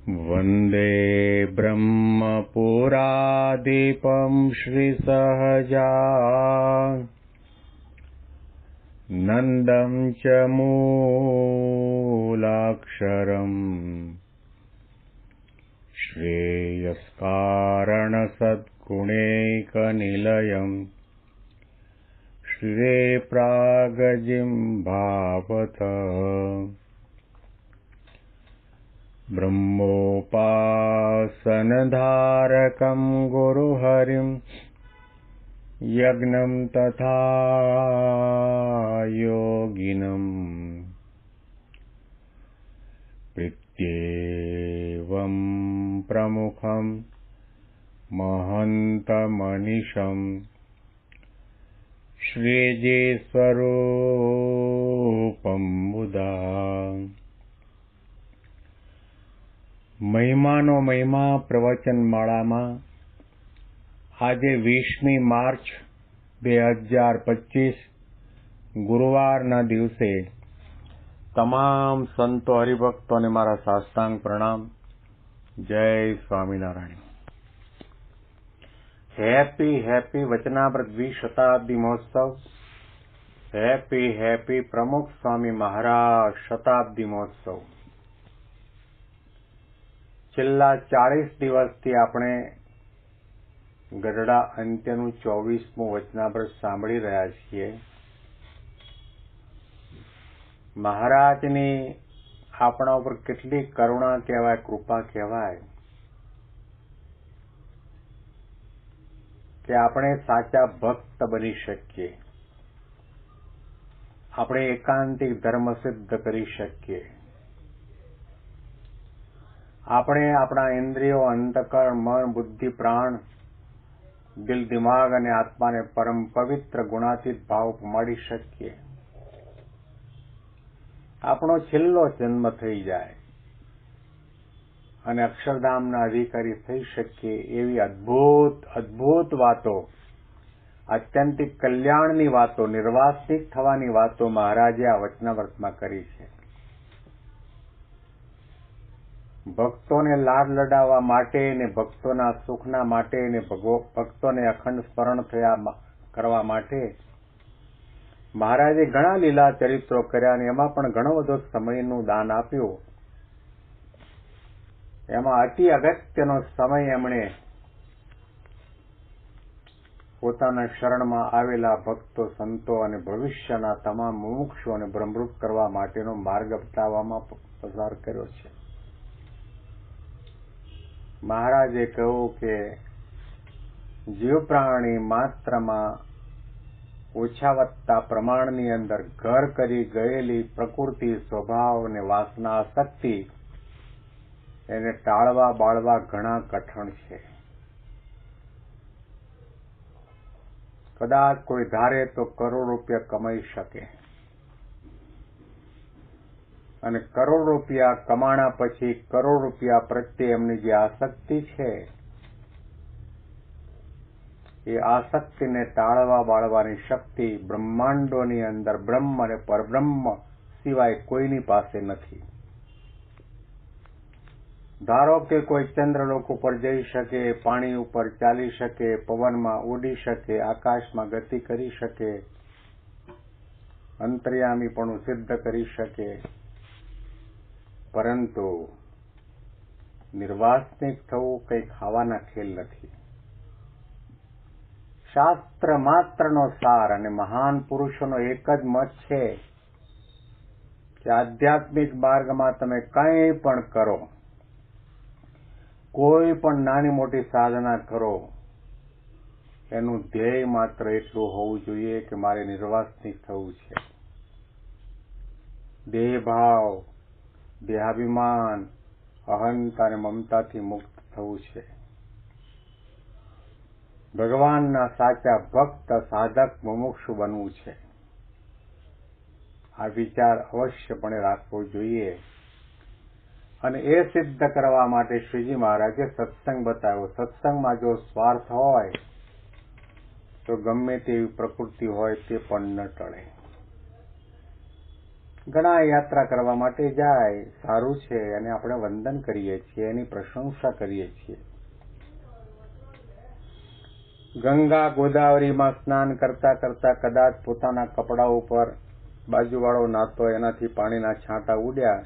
वन्दे ब्रह्मपुरादीपं श्रीसहजानन्दं च मूलाक्षरम् श्रेयस्कारणसद्गुणैकनिलयम् श्रीप्रागजिह्वावथ ब्रह्मोपासनधारकं गुरुहरिं यज्ञं तथा योगिनं प्रीत्येवं प्रमुखं महन्तमनिशं श्रीजीस्वरूपं बुधा મહિમાનો મહિમા પ્રવચનમાળામાં આજે 20મી માર્ચ 2025 ગુરુવારના દિવસે તમામ સંતો હરિભક્તોને મારા સાષ્ટાંગ પ્રણામ. જય સ્વામિનારાયણ. હેપી વચનામૃત દ્વિશતાબ્દી મહોત્સવ. હેપી પ્રમુખ સ્વામી મહારાજ શતાબ્દી મહોત્સવ. છેલ્લા 40 દિવસથી આપણે ગઢડા અંત્યનું 24મું વચનામૃત સાંભળી રહ્યા છીએ. મહારાજની આપણા ઉપર કેટલી કરુણા કહેવાય, કૃપા કહેવાય કે આપણે સાચા ભક્ત બની શકીએ, આપણે એકાંતિક ધર્મ સિદ્ધ કરી શકીએ, આપણે આપણા ઇન્દ્રિયો, અંતકરણ, મન, બુદ્ધિ, પ્રાણ, દિલ, દિમાગ અને આત્માને પરમ પવિત્ર ગુણાતીત ભાવ પમાડી શકીએ. આપણો છેલ્લો જન્મ થઈ જાય અને અક્ષરધામના અધિકારી થઈ શકીએ એવી અદ્ભુત વાતો, આત્યંતિક કલ્યાણની વાતો, નિર્વાસનિક થવાની વાતો મહારાજે આ વચનામૃતમાં કરી છે. ભક્તોને લાડ લડાવવા માટે ને ભક્તોના સુખના માટે ને ભક્તોને અખંડ સ્મરણ કરવા માટે મહારાજે ઘણા લીલા ચરિત્રો કર્યા અને એમાં પણ ઘણો બધો સમયનું દાન આપ્યું. એમાં અતિ અગત્યનો સમય એમણે પોતાના શરણમાં આવેલા ભક્તો, સંતો અને ભવિષ્યના તમામ મુમુક્ષુઓને બ્રહ્મરૂપ કરવા માટેનો માર્ગ બતાવવામાં પસાર કર્યો છે. મહારાજે કહ્યું કે જીવ પ્રાણી માત્રમાં ઓછા વત્તા પ્રમાણની અંદર ઘર કરી ગયેલી પ્રકૃતિ, સ્વભાવ અને વાસના આસક્તિ એને ટાળવા બાળવા ઘણા કઠણ છે. કદાચ કોઈ ધારે તો કરોડ રૂપિયા કમાઈ શકે અને કરોડ રૂપિયા કમાણા પછી કરોડ રૂપિયા પ્રત્યે એમની જે આસક્તિ છે એ આસક્તિને ટાળવા બાળવાની શક્તિ બ્રહ્માંડોની અંદર બ્રહ્મ અને પરબ્રહ્મ સિવાય કોઈની પાસે નથી. ધારો કે કોઈ ચંદ્રલોક ઉપર જઈ શકે, પાણી ઉપર ચાલી શકે, પવનમાં ઉડી શકે, આકાશમાં ગતિ કરી શકે, અંતર્યામીપણું સિદ્ધ કરી શકે, પરંતુ નિર્વાસનિક થવું કંઈ ખાવાના ખેલ નથી. શાસ્ત્ર માત્રનો સાર અને મહાન પુરુષોનો એક જ મત છે કે આધ્યાત્મિક માર્ગમાં તમે કંઈ પણ કરો, કોઈ પણ નાની મોટી સાધના કરો, એનું ધ્યેય માત્ર એટલું હોવું જોઈએ કે મારે નિર્વાસનિક થવું છે. દેહભાવ, દેહાભિમાન, અહંતા અને મમતાથી મુક્ત થવું છે. ભગવાનના સાચા ભક્ત, સાધક, મુમુક્ષુ બનવું છે. આ વિચાર અવશ્યપણે રાખવો જોઈએ અને એ સિદ્ધ કરવા માટે શ્રીજી મહારાજે સત્સંગ બતાવ્યો. સત્સંગમાં જો સ્વાર્થ હોય તો ગમે તેવી પ્રકૃતિ હોય તે પણ ન ટળે. ઘણા યાત્રા કરવા માટે જાય, સારું છે, અને આપણે વંદન કરીએ છીએ, એની પ્રશંસા કરીએ છીએ. ગંગા ગોદાવરીમાં સ્નાન કરતા કરતા કદાચ પોતાના કપડા ઉપર બાજુવાળો નાતો, એનાથી પાણીના છાંટા ઉડ્યા,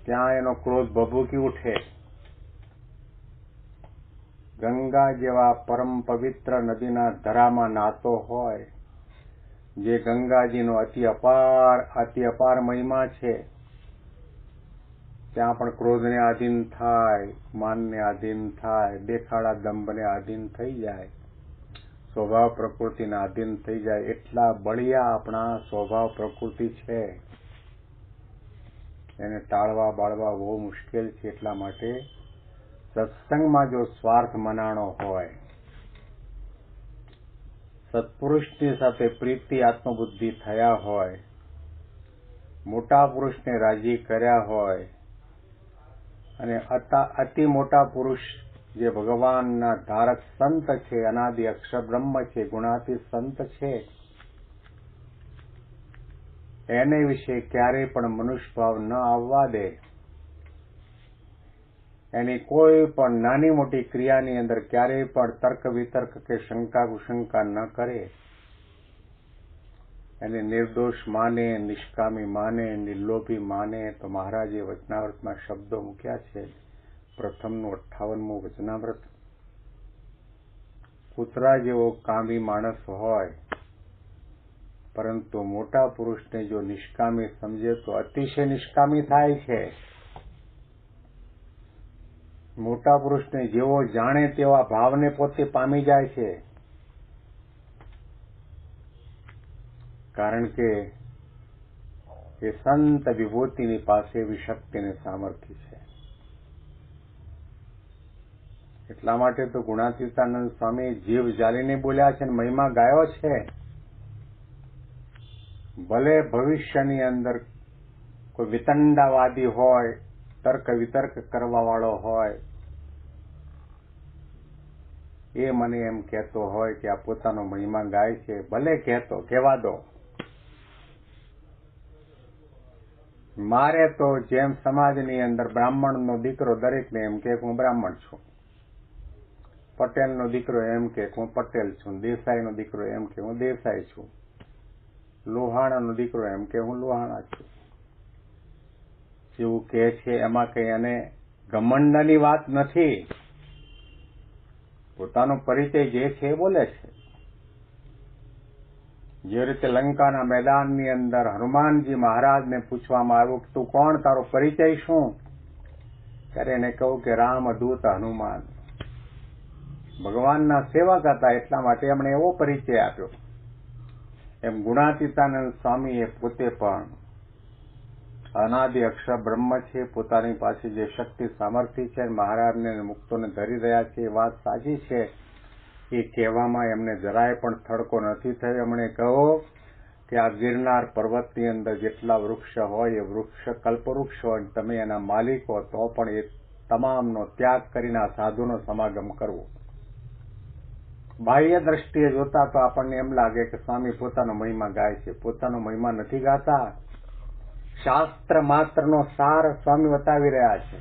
ત્યાં એનો ક્રોધ ભભૂકી ઉઠે. ગંગા જેવા પરમ પવિત્ર નદીના ધરામાં નાતો હોય, જે ગંગાજીનો અતિ અપાર મહિમા છે, ત્યાં પણ ક્રોધને આધીન થાય, માનને આધીન થાય, દેખાડા દંભને આધીન થઈ જાય, સ્વભાવ પ્રકૃતિના આધીન થઈ જાય. એટલા બળિયા આપણા સ્વભાવ પ્રકૃતિ છે, એને ટાળવા બાળવા બહુ મુશ્કેલ છે. એટલા માટે સત્સંગમાં જો સ્વાર્થ મનાણો હોય, સત્પુરુષની સાથે પ્રીતિ આત્મબુદ્ધિ થયા હોય, મોટા પુરુષને રાજી કર્યા હોય, અને અતિ મોટા પુરુષ જે ભગવાનના ધારક સંત છે, અનાદિ અક્ષર બ્રહ્મ છે, ગુણાતીત સંત છે, એને વિશે ક્યારેય પણ મનુષ્ય ભાવ ન આવવા દે. એની કોઈ પણ નાની મોટી ક્રિયાની અંદર ક્યારેય પણ તર્ક વિતર્ક કે શંકા કુશંકા ન કરે. એને નિર્દોષ માને, નિષ્કામી માને, નિર્લોભી માને. તો મહારાજે વચનાવ્રતમાં શબ્દો મૂક્યા છે. પ્રથમનું 58મું વચનાવ્રત. કૂતરા જેવો કામી માણસ હોય, પરંતુ મોટા પુરુષને જો નિષ્કામી સમજે તો અતિશય નિષ્કામી થાય છે. મોટા પુરુષને જેવો જાણે તેવા ભાવને પોતે પામી જાય છે. કારણ કે એ સંત વિભૂતિની પાસે એવી શક્તિને સામર્થ્ય છે. એટલા માટે તો ગુણાતીતાનંદ સ્વામી જીવ જાલીને બોલ્યા છે, મહિમા ગાયો છે. ભલે ભવિષ્યની અંદર કોઈ વિતંડાવાદી હોય, તર્ક વિતર્ક કરવા વાળો હોય, એ મને એમ કહેતો હોય કે આ પોતાનો મહિમા ગાય છે, ભલે કહેવા દો. મારે તો જેમ સમાજની અંદર બ્રાહ્મણનો દીકરો દરેકને એમ કે હું બ્રાહ્મણ છું, પટેલનો દીકરો એમ કે હું પટેલ છું, દેસાઈનો દીકરો એમ કે હું દેસાઈ છું, લોહાણાનો દીકરો એમ કે હું લોહાણા છું. જેવું કે છે એમાં કઈ એને ઘમંડની વાત નથી. પોતાનો પરિચય જે છે એ બોલે છે. જે રીતે લંકાના મેદાનની અંદર હનુમાનજી મહારાજને પૂછવામાં આવ્યું કે તું કોણ, તારો પરિચય શું? ત્યારે એને કહ્યું કે રામદૂત હનુમાન. ભગવાનના સેવક હતા, એટલા માટે એમણે એવો પરિચય આપ્યો. એમ ગુણાતીતાનંદ સ્વામીએ પોતે પણ અનાદિ અક્ષર બ્રહ્મ છે, પોતાની પાસે જે શક્તિ સામર્થ્ય છે, મહારાજને મુક્તોને ધરી રહ્યા છે, એ વાત સાચી છે. એ કહેવામાં એમને જરાય પણ થડકો નથી થયો. એમણે કહ્યું કે આ ગિરનાર પર્વતની અંદર જેટલા વૃક્ષ હોય એ વૃક્ષ કલ્પવૃક્ષ હોય, તમે એના માલિક હો તો પણ એ તમામનો ત્યાગ કરીને આ સાધુનો સમાગમ કરવો. બાહ્ય દ્રષ્ટિએ જોતા તો આપણને એમ લાગે કે સ્વામી પોતાનો મહિમા ગાય છે. પોતાનો મહિમા નથી ગાતા. શાસ્ત્ર માત્રનો સાર સ્વામી બતાવી રહ્યા છે.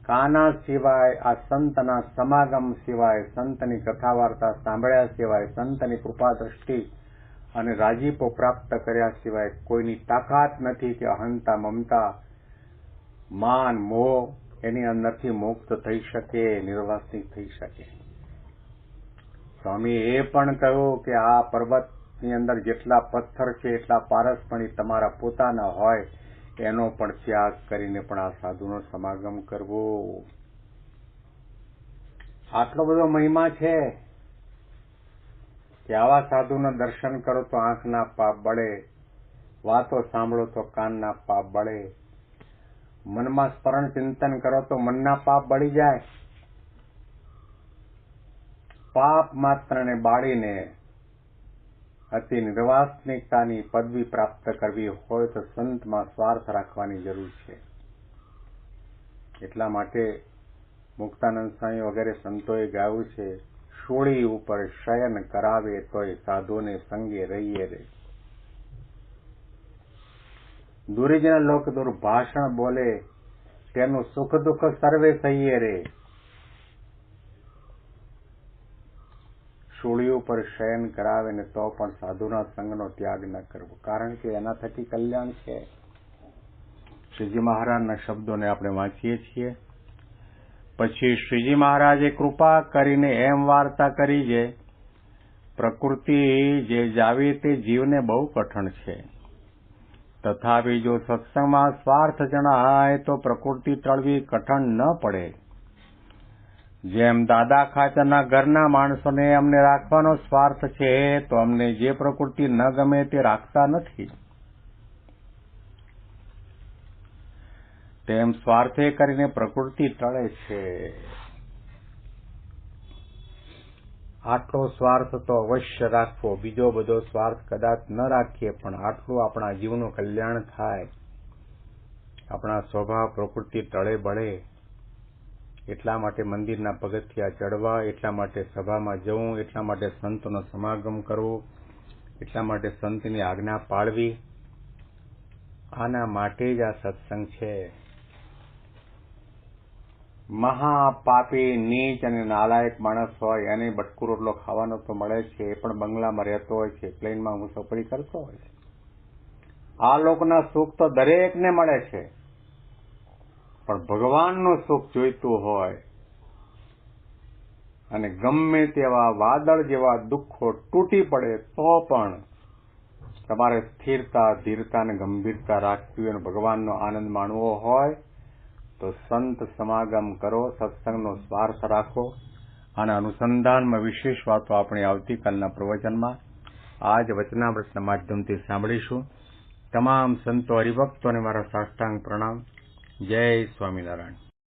કાના સિવાય, આ સંતના સમાગમ સિવાય, સંતની કથા વાર્તા સાંભળ્યા સિવાય, સંતની કૃપા દ્રષ્ટિ અને રાજીપો પ્રાપ્ત કર્યા સિવાય કોઈની તાકાત નથી કે અહંતા, મમતા, માન, મોહ એની અંદરથી મુક્ત થઈ શકે, નિર્વાસિત થઈ શકે. સ્વામી એ પણ કહ્યું કે આ પર્વતની અંદર જેટલા પથ્થર છે એટલા પારસપણી તમારા પોતાના હોય, એનો પણ ત્યાગ કરીને પણ આ સાધુનો સમાગમ કરવો. આટલો બધો મહિમા છે કે આવા સાધુના દર્શન કરો તો આંખના પાપ બળે, વાતો સાંભળો તો કાનના પાપ બળે, મનમાં સ્મરણ ચિંતન કરો તો મનના પાપ બળી જાય. પાપ માત્રને બાળીને અતિ નિર્વાસનિકતાની પદવી પ્રાપ્ત કરવી હોય તો સંતમાં સ્વાર્થ રાખવાની જરૂર છે. એટલા માટે મુક્તાનંદ સ્વામી વગેરે સંતોએ ગાયું છે, શોળી ઉપર શયન કરાવે તોય સાધુને સંગે રહીએ રે. દુરીજન લોક દુર્ભાષણ બોલે, તેનું સુખ દુઃખ સર્વે સહીએ રે. શૂળી ઉપર શયન કરાવે ને તો પણ સાધુના સંગનો ત્યાગ ન કરવો, કારણ કે એના થકી કલ્યાણ છે. શ્રીજી મહારાજના શબ્દોને આપણે વાંચીએ છીએ. પછી શ્રીજી મહારાજે કૃપા કરીને એમ વાર્તા કરી છે, પ્રકૃતિ જે જાવી તે જીવને બહુ કઠણ છે. તથાપિ જો સત્સંગમાં સ્વાર્થ જણાય તો પ્રકૃતિ ટળવી કઠણ ન પડે. જેમ દાદા ખાચરના ઘરના માણસોને અમને રાખવાનો સ્વાર્થ છે, તો અમને જે પ્રકૃતિ ન ગમે તે રાખતા નથી. તેમ સ્વાર્થે કરીને પ્રકૃતિ ટળે છે. આટલો સ્વાર્થ તો અવશ્ય રાખવો, બીજો બધો સ્વાર્થ કદાચ ન રાખીએ, પણ આટલું આપણા જીવનું કલ્યાણ થાય, આપણા સ્વભાવ પ્રકૃતિ ટળે બળે, એટલા માટે મંદિરના પગથિયા ચડવા, એટલા માટે સભામાં જવું, એટલા માટે સંતનો સમાગમ કરવો, એટલા માટે સંતની આજ્ઞા પાળવી, આના માટે જ આ સત્સંગ છે. મહાપાપી, નીચ અને નાલાયક માણસ હોય એને બટકુ રોટલો ખાવાનો તો મળે છે, એ પણ બંગલામાં રહેતો હોય છે, પ્લેનમાં મુસાફરી કરતો હોય છે. આ લોકના સુખ તો દરેકને મળે છે, પણ ભગવાનનું સુખ જોઈતું હોય અને ગમે તેવા વાદળ જેવા દુઃખો તૂટી પડે તો પણ તમારે સ્થિરતા, ધીરતા અને ગંભીરતા રાખવી હોય અને ભગવાનનો આનંદ માણવો હોય તો સંત સમાગમ કરો, સત્સંગનો સ્વાર્થ રાખો. આના અનુસંધાનમાં વિશેષ વાતો આપણે આવતીકાલના પ્રવચનમાં આજ વચનામૃતના માધ્યમથી સાંભળીશું. તમામ સંતો હરિભક્તોને મારા સાષ્ટાંગ પ્રણામ. જય સ્વામિનારાયણ.